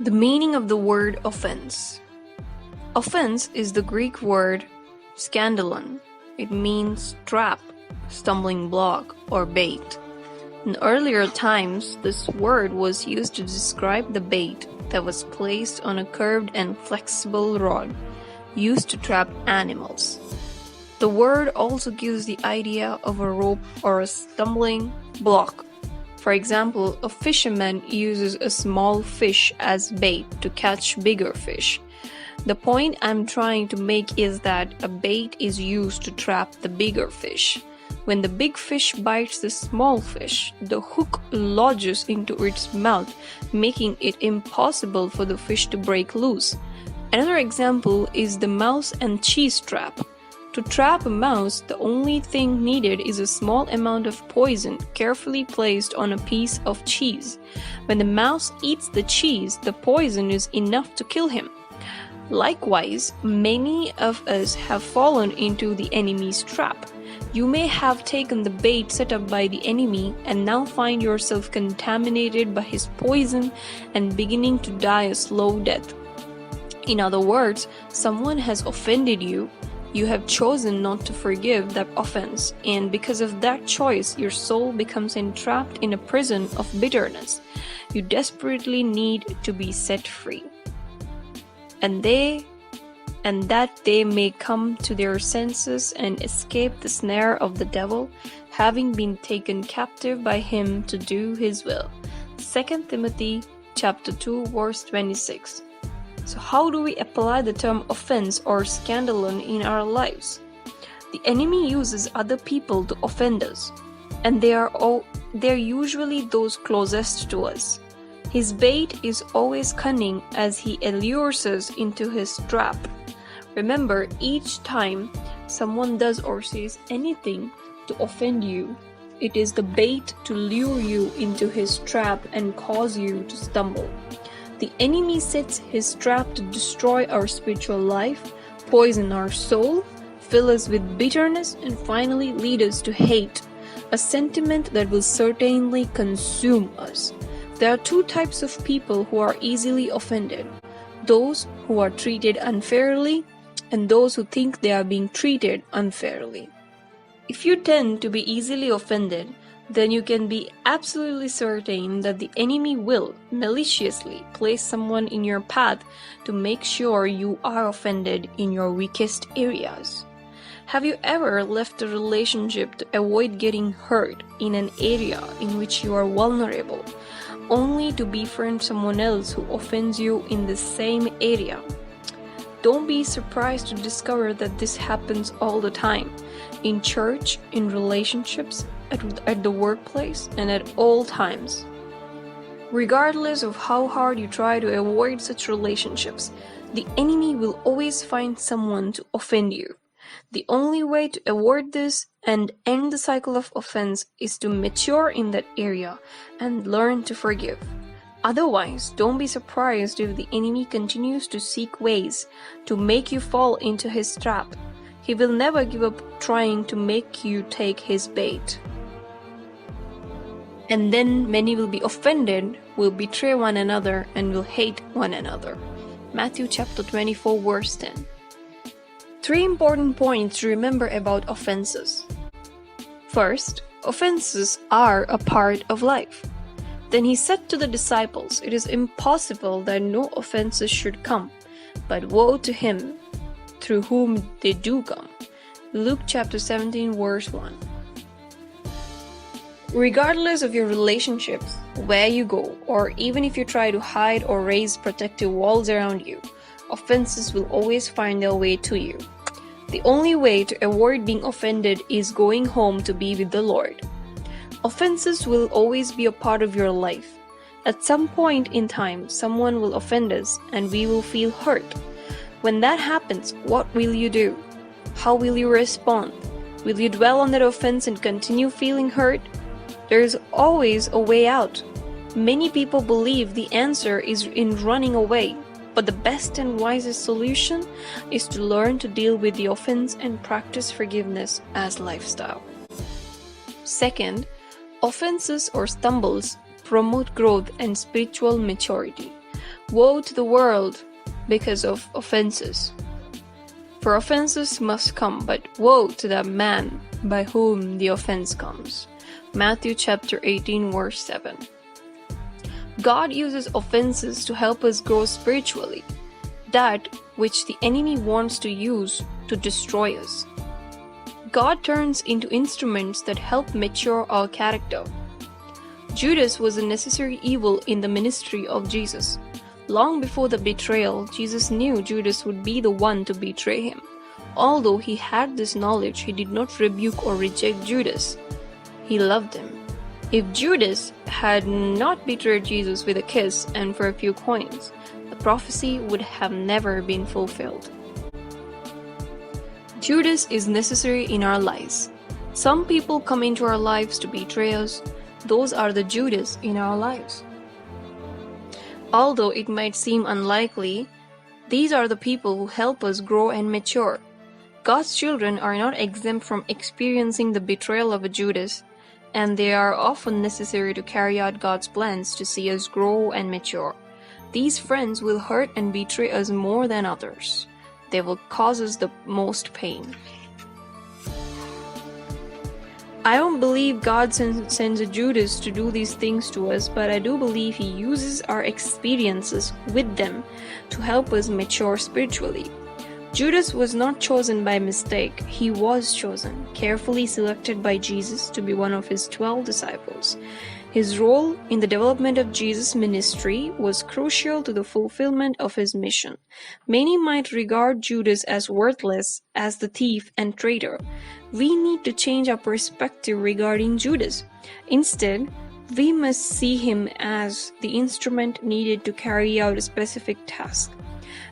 The meaning of the word offense. Offense is the Greek word scandalon. It means trap, stumbling block, or bait. In earlier times, this word was used to describe the bait that was placed on a curved and flexible rod used to trap animals. The word also gives the idea of a rope or a stumbling block. For example, a fisherman uses a small fish as bait to catch bigger fish. The point I'm trying to make is that a bait is used to trap the bigger fish. When the big fish bites the small fish, the hook lodges into its mouth, making it impossible for the fish to break loose. Another example is the mouse and cheese trap. To trap a mouse, the only thing needed is a small amount of poison carefully placed on a piece of cheese. When the mouse eats the cheese, the poison is enough to kill him. Likewise, many of us have fallen into the enemy's trap. You may have taken the bait set up by the enemy and now find yourself contaminated by his poison and beginning to die a slow death. In other words, someone has offended you. You have chosen not to forgive that offense, and because of that choice, your soul becomes entrapped in a prison of bitterness. You desperately need to be set free. And that they may come to their senses and escape the snare of the devil, having been taken captive by him to do his will. 2 Timothy chapter 2, verse 26. So how do we apply the term offense or scandalon in our lives? The enemy uses other people to offend us, and they're usually those closest to us. His bait is always cunning as he allures us into his trap. Remember, each time someone does or says anything to offend you, it is the bait to lure you into his trap and cause you to stumble. The enemy sets his trap to destroy our spiritual life, poison our soul, fill us with bitterness, and finally lead us to hate, a sentiment that will certainly consume us. There are two types of people who are easily offended: those who are treated unfairly and those who think they are being treated unfairly. If you tend to be easily offended, then you can be absolutely certain that the enemy will maliciously place someone in your path to make sure you are offended in your weakest areas. Have you ever left a relationship to avoid getting hurt in an area in which you are vulnerable, only to befriend someone else who offends you in the same area? Don't be surprised to discover that this happens all the time, in church, in relationships, at the workplace, and at all times. Regardless of how hard you try to avoid such relationships, the enemy will always find someone to offend you. The only way to avoid this and end the cycle of offense is to mature in that area and learn to forgive. Otherwise, don't be surprised if the enemy continues to seek ways to make you fall into his trap. He will never give up trying to make you take his bait. And then many will be offended, will betray one another, and will hate one another. Matthew chapter 24, verse 10. 3 important points to remember about offenses. First, offenses are a part of life. Then he said to the disciples, "It is impossible that no offenses should come, but woe to him through whom they do come." Luke chapter 17, verse 1. Regardless of your relationships, where you go, or even if you try to hide or raise protective walls around you, offenses will always find their way to you. The only way to avoid being offended is going home to be with the Lord. Offenses will always be a part of your life. At some point in time, someone will offend us and we will feel hurt. When that happens, what will you do? How will you respond? Will you dwell on that offense and continue feeling hurt? There is always a way out. Many people believe the answer is in running away, but the best and wisest solution is to learn to deal with the offense and practice forgiveness as lifestyle. Second, offenses or stumbles promote growth and spiritual maturity. Woe to the world because of offenses. For offenses must come, but woe to that man by whom the offense comes. Matthew chapter 18 verse 7. God uses offenses to help us grow spiritually, that which the enemy wants to use to destroy us. God turns into instruments that help mature our character. Judas was a necessary evil in the ministry of Jesus. Long before the betrayal, Jesus knew Judas would be the one to betray him. Although he had this knowledge, he did not rebuke or reject Judas. He loved him. If Judas had not betrayed Jesus with a kiss and for a few coins, the prophecy would have never been fulfilled. Judas is necessary in our lives. Some people come into our lives to betray us. Those are the Judas in our lives. Although it might seem unlikely, these are the people who help us grow and mature. God's children are not exempt from experiencing the betrayal of a Judas, and they are often necessary to carry out God's plans to see us grow and mature. These friends will hurt and betray us more than others. They will cause us the most pain. I don't believe God sends a Judas to do these things to us, but I do believe He uses our experiences with them to help us mature spiritually. Judas was not chosen by mistake. He was chosen, carefully selected by Jesus to be one of His 12 disciples. His role in the development of Jesus' ministry was crucial to the fulfillment of His mission. Many might regard Judas as worthless, as the thief and traitor. We need to change our perspective regarding Judas. Instead, we must see him as the instrument needed to carry out a specific task.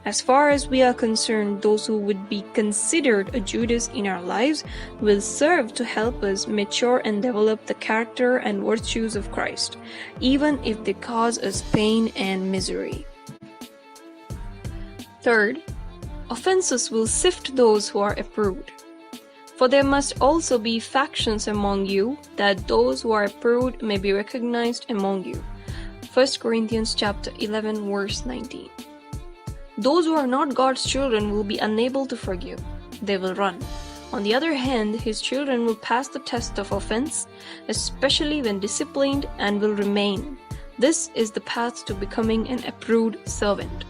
As far as we are concerned, those who would be considered a Judas in our lives will serve to help us mature and develop the character and virtues of Christ, even if they cause us pain and misery. Third, offenses will sift those who are approved. For there must also be factions among you, that those who are approved may be recognized among you. 1 Corinthians chapter 11 verse 19. Those who are not God's children will be unable to forgive. They will run. On the other hand, His children will pass the test of offense, especially when disciplined, and will remain. This is the path to becoming an approved servant.